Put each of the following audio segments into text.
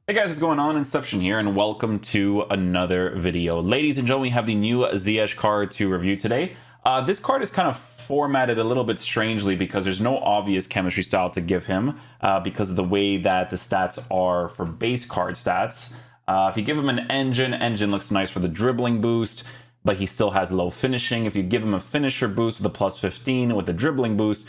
Hey guys, what's going on? Inception here, and welcome to another video. Ladies and gentlemen, we have the new Ziyech card to review today. This card is kind of formatted a little bit strangely because there's no obvious chemistry style to give him because of the way that the stats are for base card stats. If you give him an engine looks nice for the dribbling boost, but he still has low finishing. If you give him a finisher boost with a plus 15 with the dribbling boost,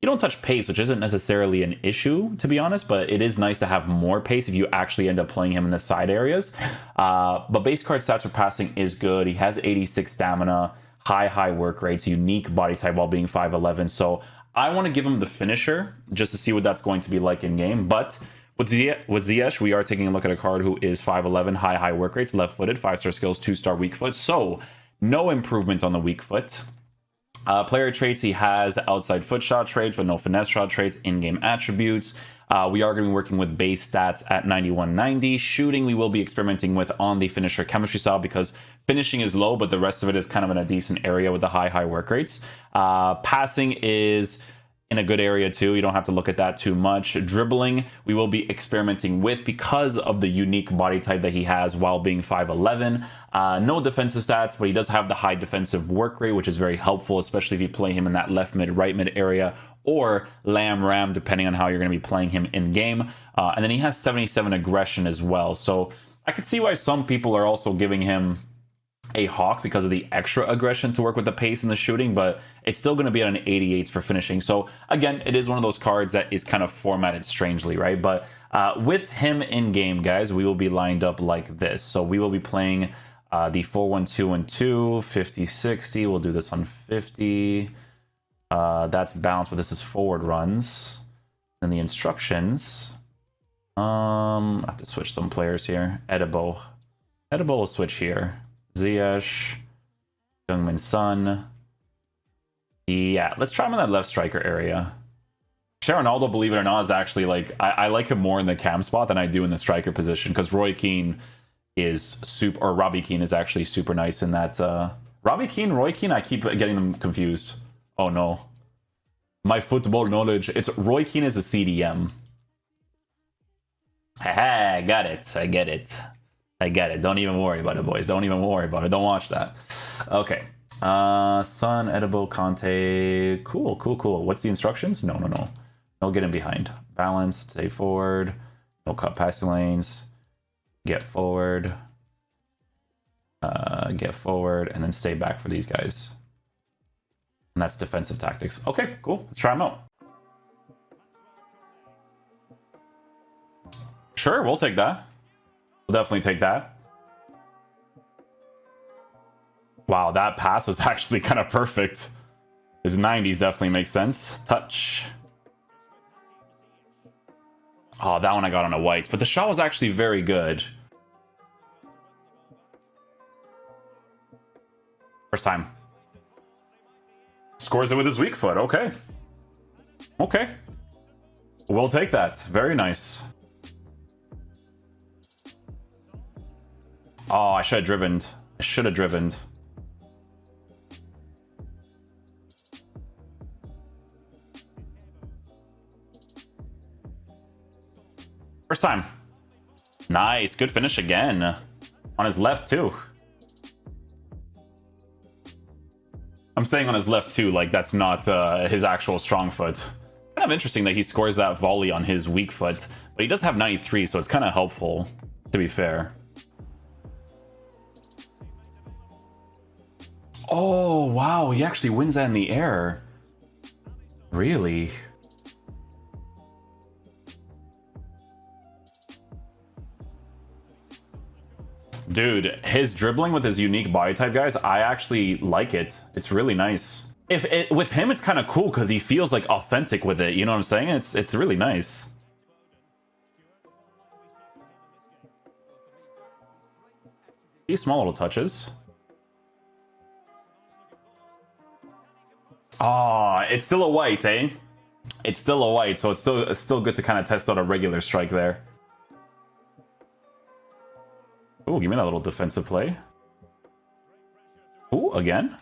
you don't touch pace, which isn't necessarily an issue, to be honest, but it is nice to have more pace if you actually end up playing him in the side areas. But base card stats for passing is good. He has 86 stamina, high work rates, unique body type while being 5'11". So I want to give him the finisher just to see what that's going to be like in game. But with Ziyech, we are taking a look at a card who is 5'11", high work rates, left-footed, 5-star skills, 2-star weak foot. So no improvement on the weak foot. Player traits, he has outside foot shot traits, but no finesse shot traits, in-game attributes. We are going to be working with base stats at 91-90. Shooting, we will be experimenting with on the finisher chemistry style because finishing is low, but the rest of it is kind of in a decent area with the high work rates. Passing is in a good area too. You don't have to look at that too much. Dribbling, we will be experimenting with because of the unique body type that he has while being 5'11". No defensive stats, but he does have the high defensive work rate, which is very helpful, especially if you play him in that left mid, right mid area, or ram, depending on how you're going to be playing him in game. And then he has 77 aggression as well. So I could see why some people are also giving him a hawk because of the extra aggression to work with the pace and the shooting, but it's still going to be at an 88 for finishing. So again, it is one of those cards that is kind of formatted strangely, right? But with him in game, guys, we will be lined up like this. So we will be playing the 4-1-2-2, 50-60. We'll do this on 50. That's balanced, but this is forward runs. And the instructions, I have to switch some players here. Edible will switch here. Ziyech, Youngmin Sun. Yeah, let's try him in that left striker area. Ronaldo, believe it or not, is actually like I like him more in the cam spot than I do in the striker position because Robbie Keane is actually super nice in that. Robbie Keane, Roy Keane, I keep getting them confused. Oh no, my football knowledge. It's Roy Keane is a CDM. Haha, got it. I get it. Don't even worry about it, boys. Don't even worry about it. Don't watch that. Okay. Sun, edible, Conte. Cool. What's the instructions? No. No getting behind. Balance, stay forward. No cut passing lanes. Get forward. And then stay back for these guys. And that's defensive tactics. Okay, cool. Let's try them out. Sure, we'll take that. We'll definitely take that. Wow, that pass was actually kind of perfect. His 90s definitely makes sense. Touch. Oh, that one I got on a white, but the shot was actually very good. First time. Scores it with his weak foot. Okay. We'll take that. Very nice. Oh, I should have driven. First time. Nice. Good finish again. On his left, too. I'm saying on his left, too, like that's not his actual strong foot. Kind of interesting that he scores that volley on his weak foot, but he does have 93, so it's kind of helpful, to be fair. Oh, wow, he actually wins that in the air. Really? Dude, his dribbling with his unique body type, guys, I actually like it. It's really nice. With him, it's kind of cool because he feels like authentic with it. You know what I'm saying? It's really nice. These small little touches. Oh, it's still a white, eh? It's still a white, so it's still good to kind of test out a regular strike there. Oh, give me that little defensive play. Oh, again.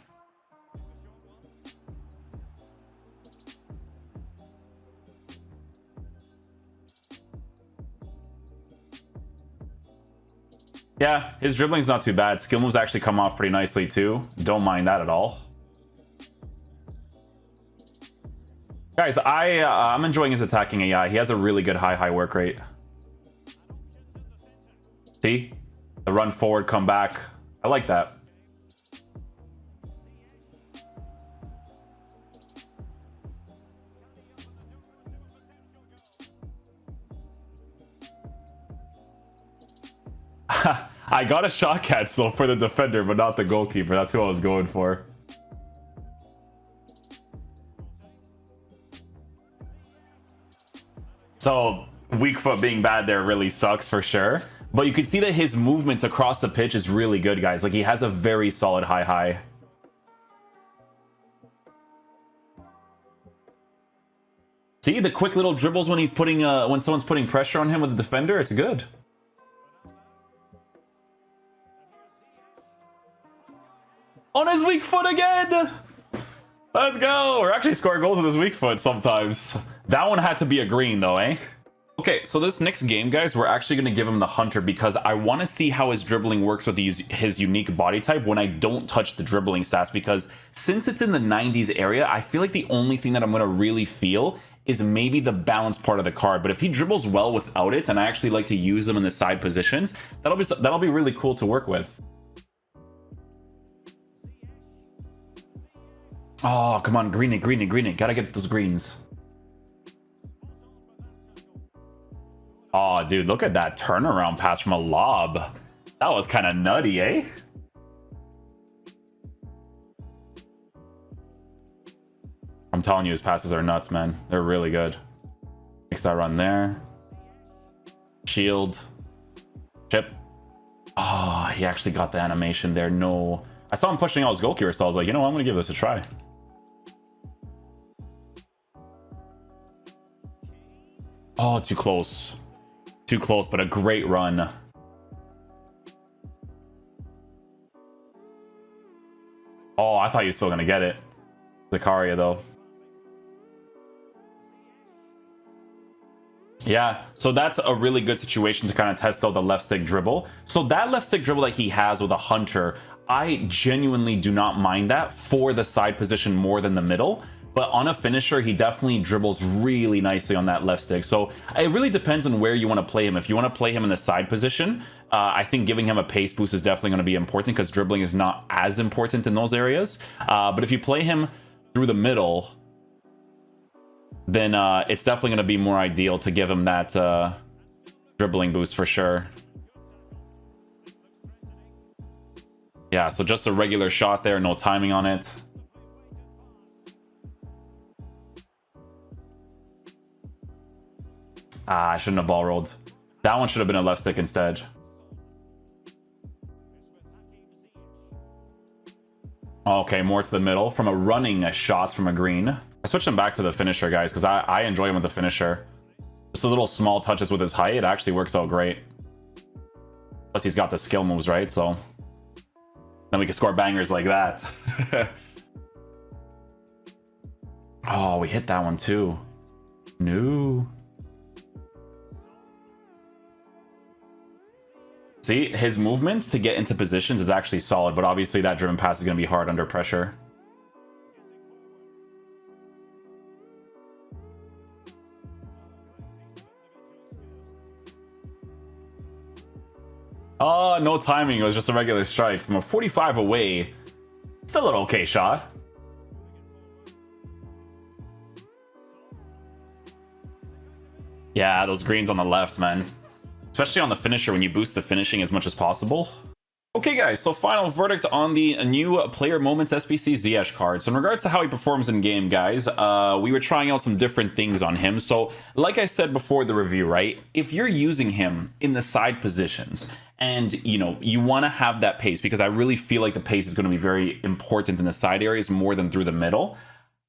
Yeah, his dribbling's not too bad. Skill moves actually come off pretty nicely too. Don't mind that at all. Guys, I'm enjoying his attacking AI. He has a really good high work rate. See? The run forward, come back. I like that. I got a shot cancel for the defender, but not the goalkeeper. That's who I was going for. So, weak foot being bad there really sucks for sure. But you can see that his movement across the pitch is really good, guys. Like, he has a very solid high. See, the quick little dribbles when he's putting, when someone's putting pressure on him with the defender, it's good. On his weak foot again! Let's go! We're actually scoring goals with his weak foot sometimes. That one had to be a green though, eh? Okay, so this next game, guys, we're actually going to give him the Hunter because I want to see how his dribbling works with his unique body type when I don't touch the dribbling stats, because since it's in the 90s area, I feel like the only thing that I'm going to really feel is maybe the balance part of the card. But if he dribbles well without it, and I actually like to use them in the side positions, that'll be really cool to work with. Oh, come on, green it. Gotta get those greens. Oh, dude, look at that turnaround pass from a lob. That was kind of nutty, eh? I'm telling you, his passes are nuts, man. They're really good. Makes that run there. Shield. Chip. Oh, he actually got the animation there. No. I saw him pushing out his goalkeeper, so I was like, you know what? I'm going to give this a try. Oh, too close. Too close, but a great run. Oh, I thought he was still going to get it. Zakaria, though. Yeah, so that's a really good situation to kind of test out the left stick dribble. So that left stick dribble that he has with a Hunter, I genuinely do not mind that for the side position more than the middle. But on a finisher, he definitely dribbles really nicely on that left stick. So it really depends on where you want to play him. If you want to play him in the side position, I think giving him a pace boost is definitely going to be important because dribbling is not as important in those areas. But if you play him through the middle, then it's definitely going to be more ideal to give him that dribbling boost for sure. Yeah, so just a regular shot there, no timing on it. I shouldn't have ball rolled. That one should have been a left stick instead. Okay, more to the middle from a running shot from a green. I switched him back to the finisher, guys, because I enjoy him with the finisher. Just a little small touches with his height. It actually works out great. Plus, he's got the skill moves, right? So then we can score bangers like that. Oh, we hit that one too. No. See, his movements to get into positions is actually solid, but obviously that driven pass is going to be hard under pressure. Oh, no timing. It was just a regular strike from a 45 away. Still an okay shot. Yeah, those greens on the left, man. Especially on the finisher when you boost the finishing as much as possible. Okay, guys, so final verdict on the new Player Moments SBC Ziyech card. So in regards to how he performs in game, guys, we were trying out some different things on him. So like I said before the review, right? If you're using him in the side positions and, you know, you want to have that pace, because I really feel like the pace is going to be very important in the side areas more than through the middle.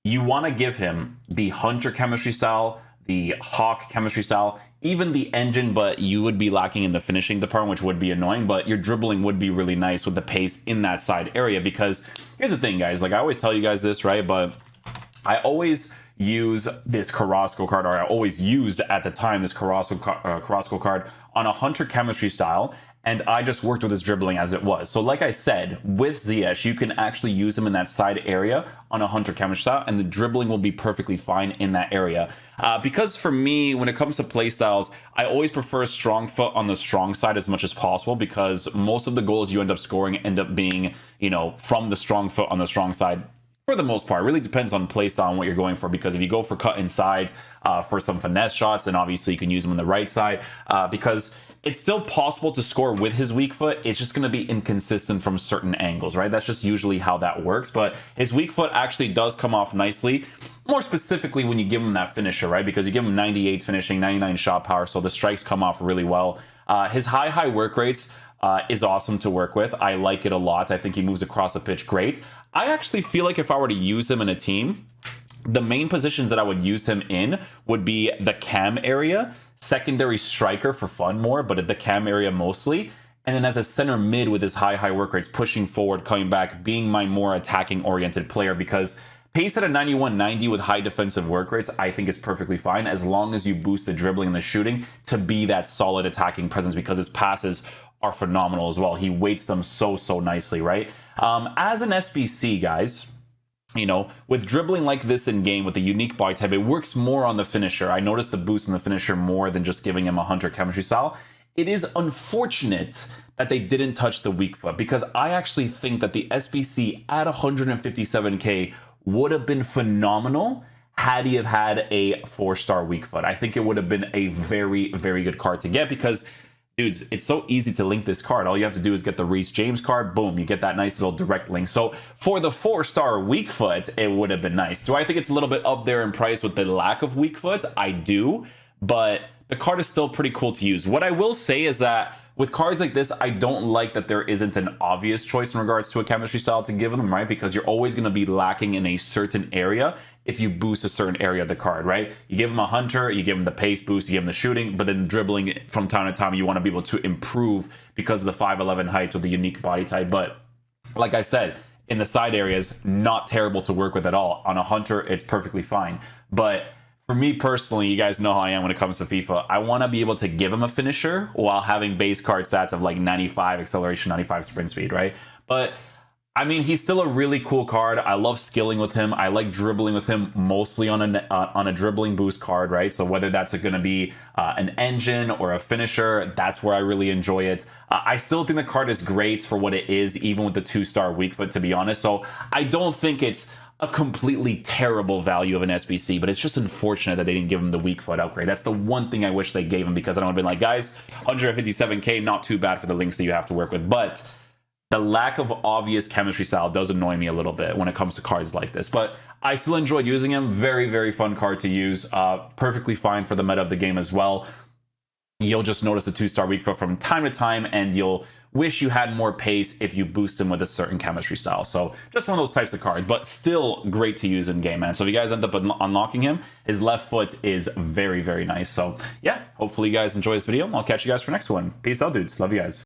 You want to give him the Hunter chemistry style, the Hawk chemistry style, even the engine, but you would be lacking in the finishing department, which would be annoying, but your dribbling would be really nice with the pace in that side area. Because here's the thing, guys, like I always tell you guys this, right? But I always use this Carrasco card, or I always used at the time this Carrasco card on a Hunter chemistry style, and I just worked with his dribbling as it was. So like I said, with Ziyech, you can actually use him in that side area on a Hunter chemistry style, and the dribbling will be perfectly fine in that area. Because for me, when it comes to play styles, I always prefer strong foot on the strong side as much as possible, because most of the goals you end up scoring end up being, you know, from the strong foot on the strong side. For the most part, it really depends on play style and what you're going for, because if you go for cut insides for some finesse shots, then obviously you can use them on the right side, because it's still possible to score with his weak foot. It's just going to be inconsistent from certain angles, right? That's just usually how that works. But his weak foot actually does come off nicely, more specifically when you give him that finisher, right? Because you give him 98 finishing, 99 shot power, so the strikes come off really well. His high work rates is awesome to work with. I like it a lot. I think he moves across the pitch great. I actually feel like if I were to use him in a team, the main positions that I would use him in would be the cam area, secondary striker for fun more, but at the cam area mostly, and then as a center mid with his high work rates, pushing forward, coming back, being my more attacking oriented player, because pace at a 91-90 with high defensive work rates, I think is perfectly fine, as long as you boost the dribbling and the shooting to be that solid attacking presence, because his passes are phenomenal as well. He weights them so nicely, right? As an SBC, guys, you know, with dribbling like this in game with the unique body type, it works more on the finisher. I noticed the boost on the finisher more than just giving him a Hunter chemistry style. It is unfortunate that they didn't touch the weak foot, because I actually think that the SBC at 157k would have been phenomenal had he have had a 4-star weak foot. I think it would have been a very good card to get, because dudes, it's so easy to link this card. All you have to do is get the Reece James card. Boom, you get that nice little direct link. So for the 4-star weak foot, it would have been nice. Do I think it's a little bit up there in price with the lack of weak foot? I do, but the card is still pretty cool to use. What I will say is that with cards like this, I don't like that there isn't an obvious choice in regards to a chemistry style to give them, right? Because you're always going to be lacking in a certain area if you boost a certain area of the card, right? You give him a Hunter, you give him the pace boost, you give him the shooting, but then dribbling from time to time, you want to be able to improve because of the 5'11" height with the unique body type. But like I said, in the side areas, not terrible to work with at all. On a Hunter, it's perfectly fine. But for me personally, you guys know how I am when it comes to FIFA. I want to be able to give him a finisher while having base card stats of like 95 acceleration, 95 sprint speed, right? But I mean, he's still a really cool card. I love skilling with him. I like dribbling with him, mostly on a dribbling boost card, right? So whether that's going to be an engine or a finisher, that's where I really enjoy it. I still think the card is great for what it is, even with the 2-star weak foot, to be honest. So I don't think it's a completely terrible value of an SBC, but it's just unfortunate that they didn't give him the weak foot upgrade. That's the one thing I wish they gave him, because I don't have been like, guys, 157k, not too bad for the links that you have to work with. But the lack of obvious chemistry style does annoy me a little bit when it comes to cards like this. But I still enjoyed using him. Very fun card to use. Perfectly fine for the meta of the game as well. You'll just notice a 2-star weak foot from time to time, and you'll wish you had more pace if you boost him with a certain chemistry style. So just one of those types of cards, but still great to use in game, man. So if you guys end up unlocking him, his left foot is very nice. So yeah, hopefully you guys enjoy this video. I'll catch you guys for next one. Peace out, dudes. Love you guys.